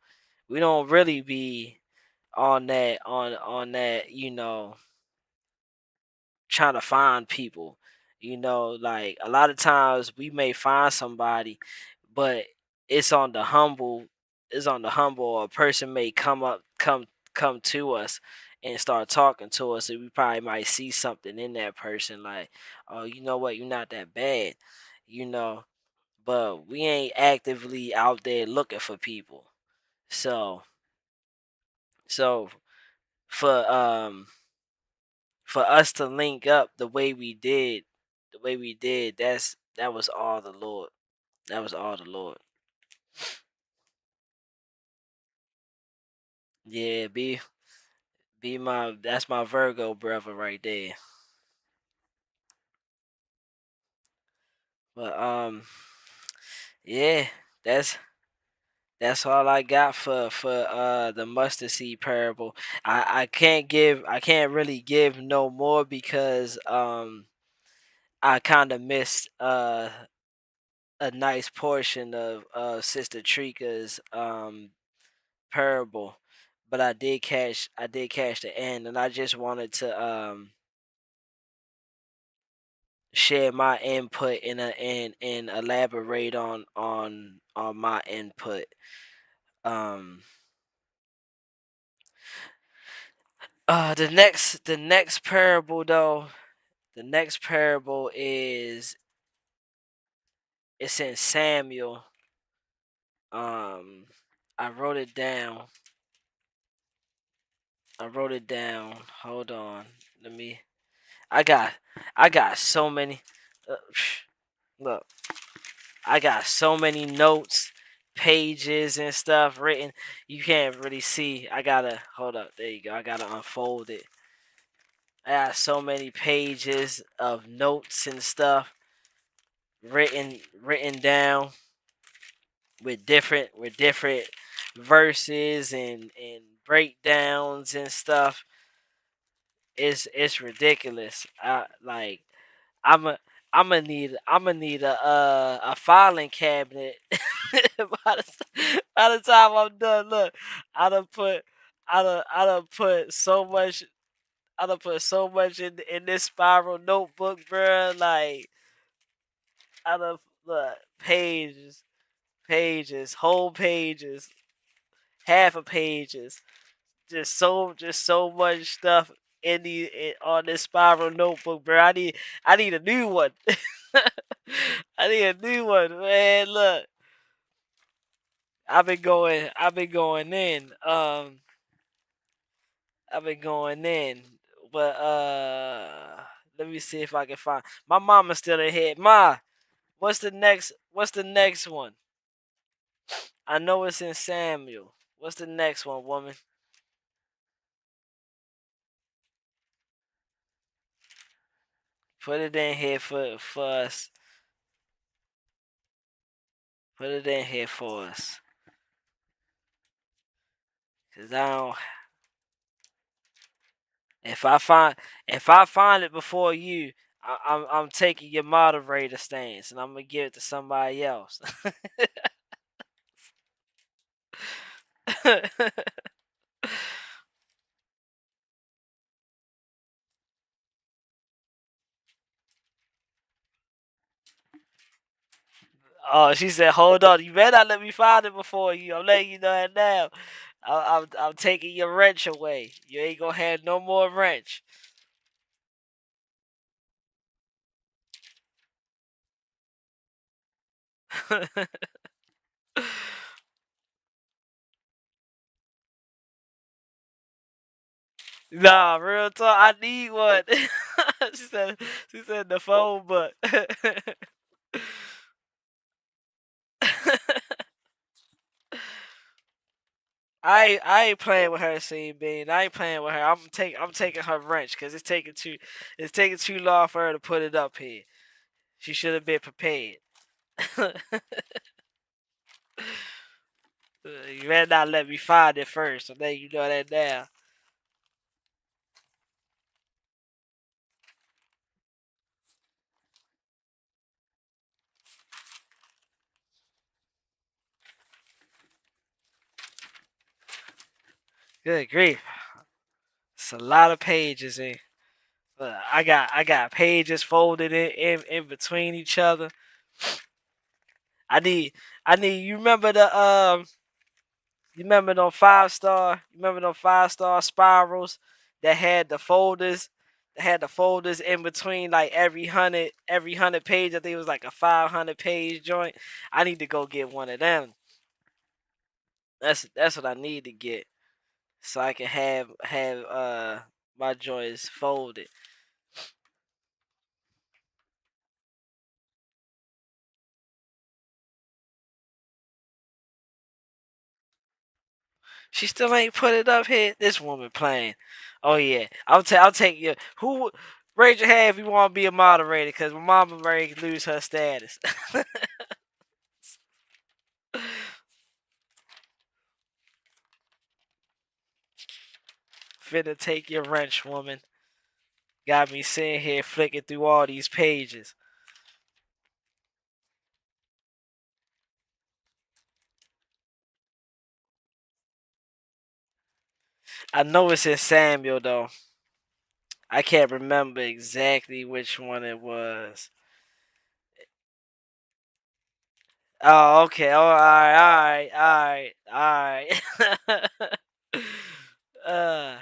really be on that, trying to find people. Like, a lot of times we may find somebody, but it's on the humble. It's on the humble. Or a person may come to us and start talking to us, and we probably might see something in that person, like, oh, you know what, you're not that bad, you know. But we ain't actively out there looking for people. So so for us to link up the way we did, that was all the Lord. That was all the Lord. Yeah, be my that's my Virgo brother right there. But yeah, that's that's all I got for the mustard seed parable. I can't really give no more because I kind of missed a nice portion of Sister Trika's parable, but I did catch the end, and I just wanted to share my input and elaborate on my input. Um, the next parable though, the next parable is it's in Samuel. Um, I wrote it down. I wrote it down. Hold on. Let me. I got I got so many. Uh, look, I got so many notes, pages, and stuff written. You can't really see. I gotta hold up. There you go. I gotta unfold it. I got so many pages of notes and stuff written down with different verses and breakdowns and stuff. it's ridiculous. Like I'm a I'm gonna need a filing cabinet by the time I'm done. Look, I done put I done put so much I done put so much in this spiral notebook, bruh. Like I done look pages, pages, whole pages, half of pages, just so much stuff on this spiral notebook, bro. I need a new one. I need a new one, man. Look, I've been going in. I've been going in, but let me see if I can find. My mama's still ahead. Ma, what's the next one? I know it's in Samuel. What's the next one, woman? Put it in here for us. Put it in here for us. Cause I don't. If I find if I find it before you, I'm taking your moderator stance and I'm gonna give it to somebody else. Oh, she said, "Hold on, you better not let me find it before you. I'm letting you know that now. I'm taking your wrench away. You ain't gonna have no more wrench." Nah, real talk. I need one. she said. She said the phone book. I ain't playing with her, scene bean. I ain't playing with her. I'm taking her wrench because it's taking too long for her to put it up here. She should have been prepared. You better not let me find it first. So then you know that now. Good grief, it's a lot of pages in. I got pages folded in between each other. I need I need. You remember them 5 star spirals that had the folders in between like every hundred page. I think it was like a 500 page joint. I need to go get one of them. That's what I need to get so I can have my joints folded. She still ain't put it up here. This woman playing. Oh yeah, I'll take you. Who raise your hand if you want to be a moderator? Cause my mama ready to lose her status. Finna take your wrench, woman. Got me sitting here flicking through all these pages. I know it's in Samuel though. I can't remember exactly which one it was. Oh, okay. Oh, all right, all right, all right. uh,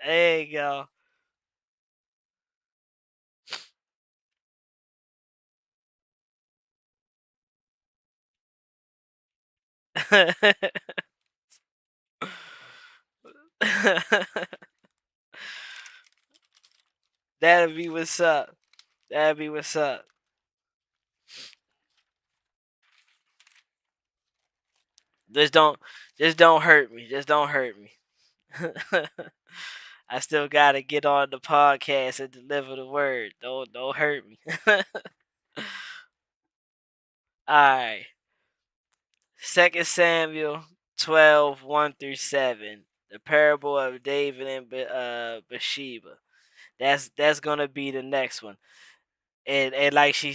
there you go. That'll be what's up. That'll be what's up. Just don't, just don't hurt me. Just don't hurt me. I still gotta get on the podcast and deliver the word. Don't hurt me. All right. Second Samuel 12:1 through 7. The parable of David and Bathsheba. That's gonna be the next one. And like she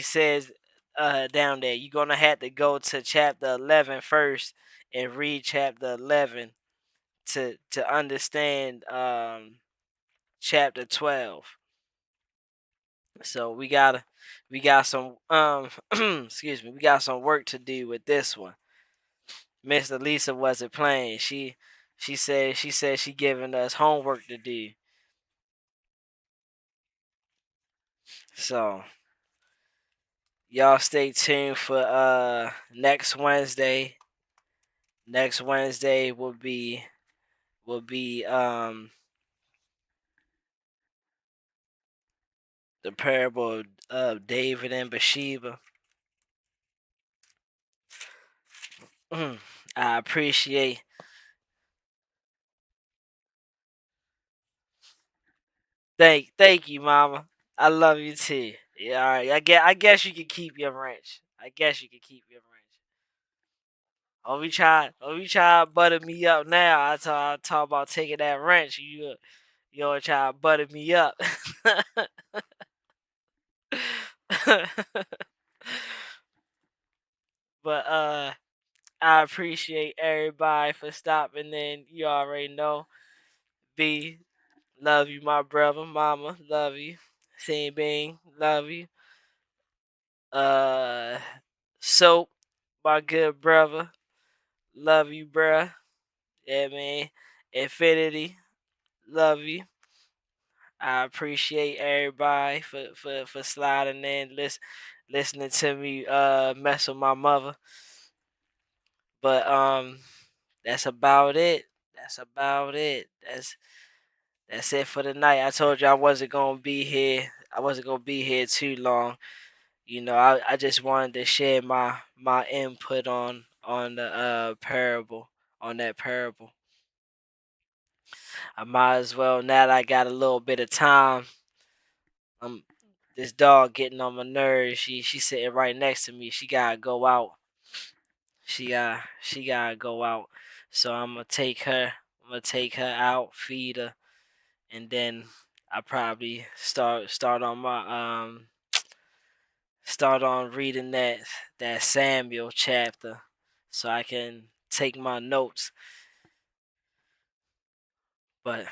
says down there, you're gonna have to go to chapter 11 first and read chapter 11 to understand chapter 12. So we got some excuse me, we got some work to do with this one. Miss Lisa wasn't playing. She said she giving us homework to do. So y'all stay tuned for next Wednesday. Next Wednesday will be the parable of David and Bathsheba. I appreciate. Thank you, Mama. I love you too. Yeah, all right. I guess you can keep your wrench. I guess you can keep your wrench. Oh, we try to butter me up now. I talk about taking that wrench. You don't try to butter me up. But I appreciate everybody for stopping in. You already know. B, love you, my brother. Mama, love you. Same Bing, love you. Uh, Soap, my good brother, love you, bruh. Yeah, man. Infinity, love you. I appreciate everybody for sliding in, listening to me mess with my mother. But that's about it. That's about it. That's it for the night. I told you I wasn't gonna be here. I wasn't gonna be here too long. I just wanted to share my input on the parable, on that parable. I might as well, now that I got a little bit of time. Um, this dog getting on my nerves. She's sitting right next to me. She gotta go out. She gotta go out. So I'm gonna take her. I'm gonna take her out, feed her, and then I probably start on reading that Samuel chapter, so I can take my notes. But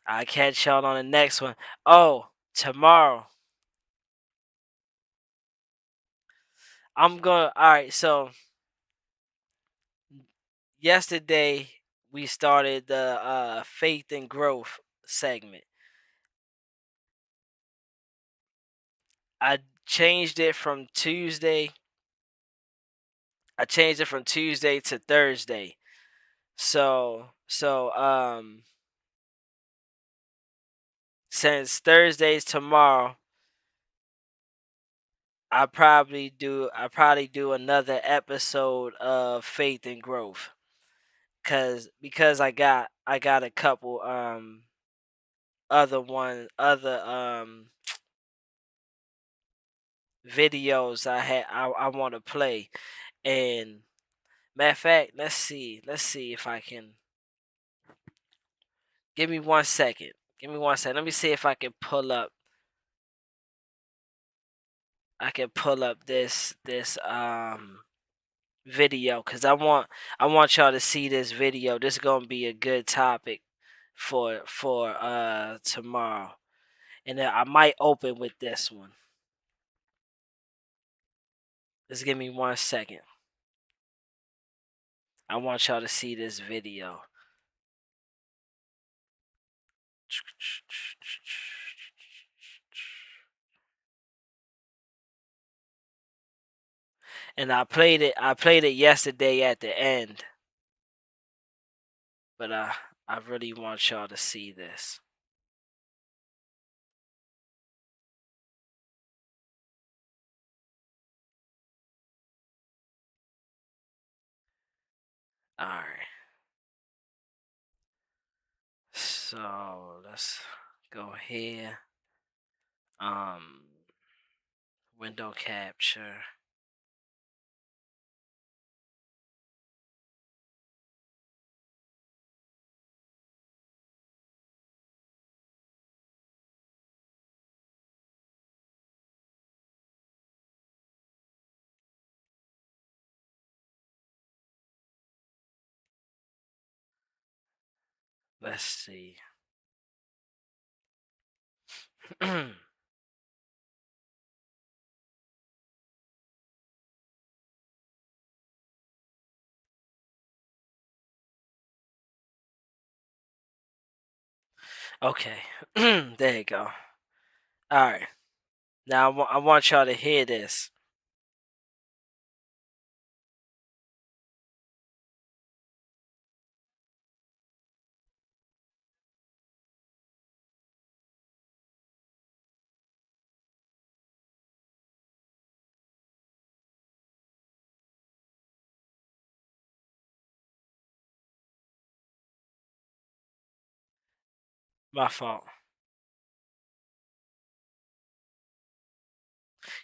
I'll catch y'all on the next one. Oh, tomorrow I'm gonna. All right, so yesterday we started the faith and growth segment. I changed it from Tuesday. I changed it from Tuesday to Thursday. So since Thursday's tomorrow, I probably do another episode of faith and growth, because I got a couple other videos I want to play. And matter of fact, let's see if I can. Give me 1 second. Give me 1 second. Let me see if I can pull up this video, because I want y'all to see this video. This is gonna be a good topic for tomorrow. And then I might open with this one. Just give me 1 second. I want y'all to see this video. And I played it yesterday at the end, but I really want y'all to see this. All right. So let's go here. Um, Window capture. Let's see. Okay. There you go. All right. Now I want y'all to hear this. My fault.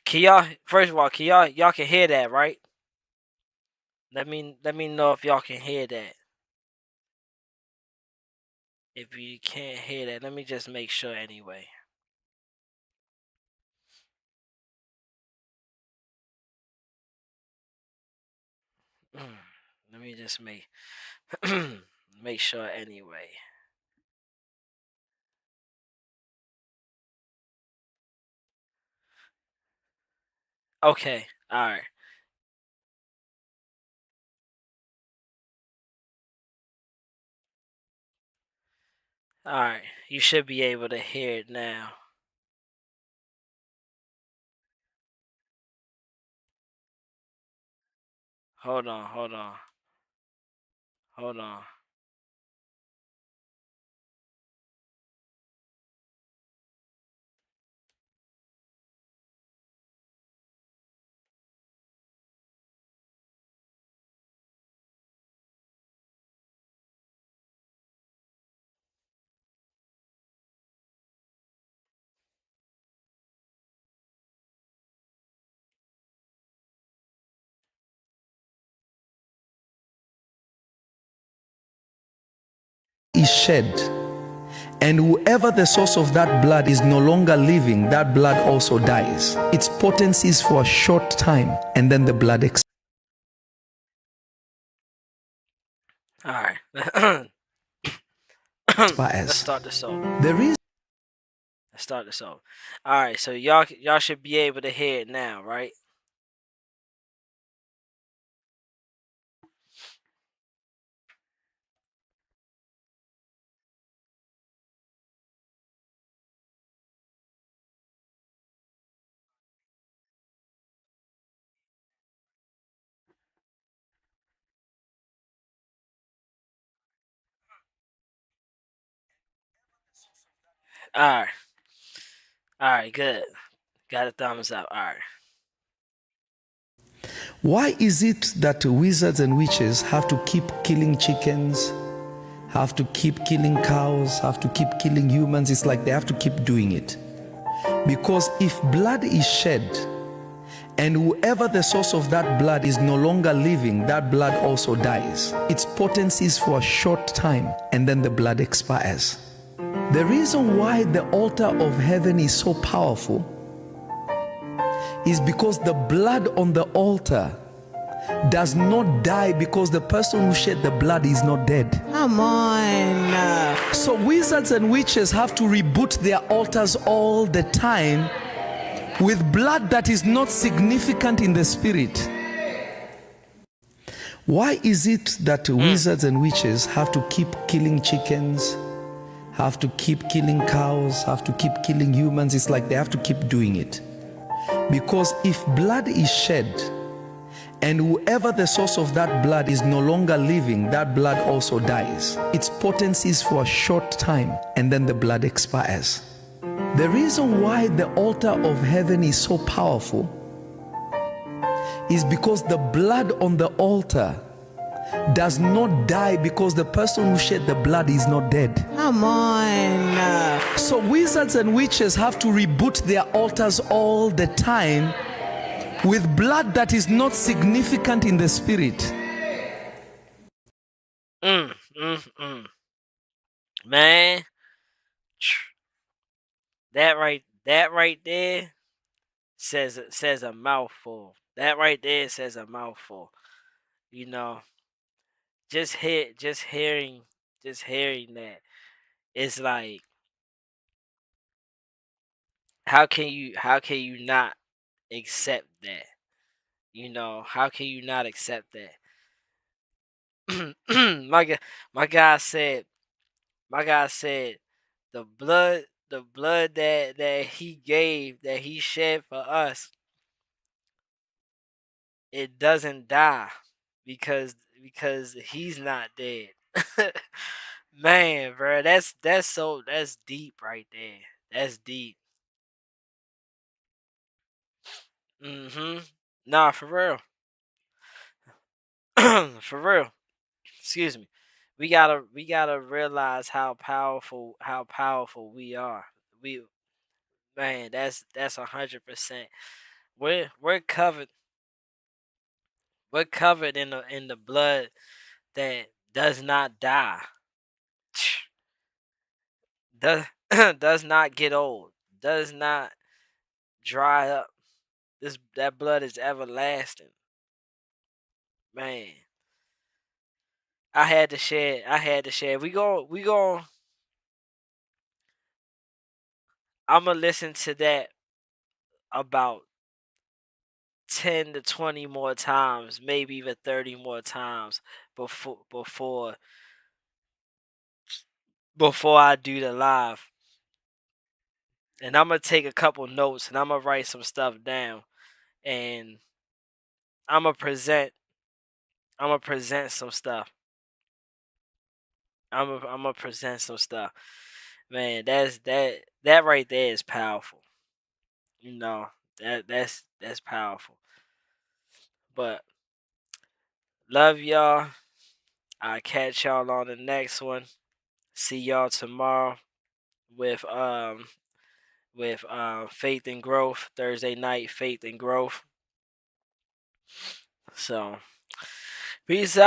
Can y'all first of all, can y'all can hear that, right? Let me know if y'all can hear that. If you can't hear that, let me just make sure anyway. Let me just make sure anyway. Okay. All right. All right. You should be able to hear it now. Hold on. Hold on. Hold on. Is shed, and whoever the source of that blood is no longer living, that blood also dies. Its potency is for a short time, and then the blood All right. Let's expires. start this over. There is Let's start this over. All right. So y'all should be able to hear it now, right? All right. All right. Good. Got a thumbs up. All right. why is it that wizards and witches have to keep killing chickens, have to keep killing cows, have to keep killing humans? It's like they have to keep doing it. Because if blood is shed, and whoever the source of that blood is no longer living, that blood also dies. Its potency is for a short time, and then the blood expires. The reason why the altar of heaven is so powerful is because the blood on the altar does not die because the person who shed the blood is not dead. Come on. So wizards and witches have to reboot their altars all the time with blood that is not significant in the spirit. Why is it that wizards and witches have to keep killing chickens, have to keep killing cows, have to keep killing humans? It's like they have to keep doing it. Because if blood is shed, and whoever the source of that blood is no longer living, that blood also dies. Its potency is for a short time, and then the blood expires. The reason why the altar of heaven is so powerful is because the blood on the altar does not die because the person who shed the blood is not dead. Come on. So wizards and witches have to reboot their altars all the time with blood that is not significant in the spirit. Man, that right there says a mouthful. That right there says a mouthful. You know, just hearing just hearing that, it's like, how can you not accept that? How can you not accept that? my guy, my guy said, my guy said, the blood that he gave, that he shed for us, it doesn't die because he's not dead. Man, bro, that's deep right there. That's deep. Mhm. Nah, for real. For real. Excuse me. We gotta realize how powerful we are. We Man, that's 100%. We're covered. We're covered in the blood that does not die. Does does not get old. Does not dry up. That blood is everlasting. Man, I had to share. I had to share. We go. I'm gonna listen to that about 10 to 20 more times, maybe even 30 more times before I do the live. And I'm gonna take a couple notes and I'm gonna write some stuff down and I'm gonna present I'm gonna present some stuff. I'm gonna present some stuff. Man, that right there is powerful. You know, that's powerful. But love y'all. I'll catch y'all on the next one. See y'all tomorrow with Faith and Growth, Thursday night, Faith and Growth. So peace out.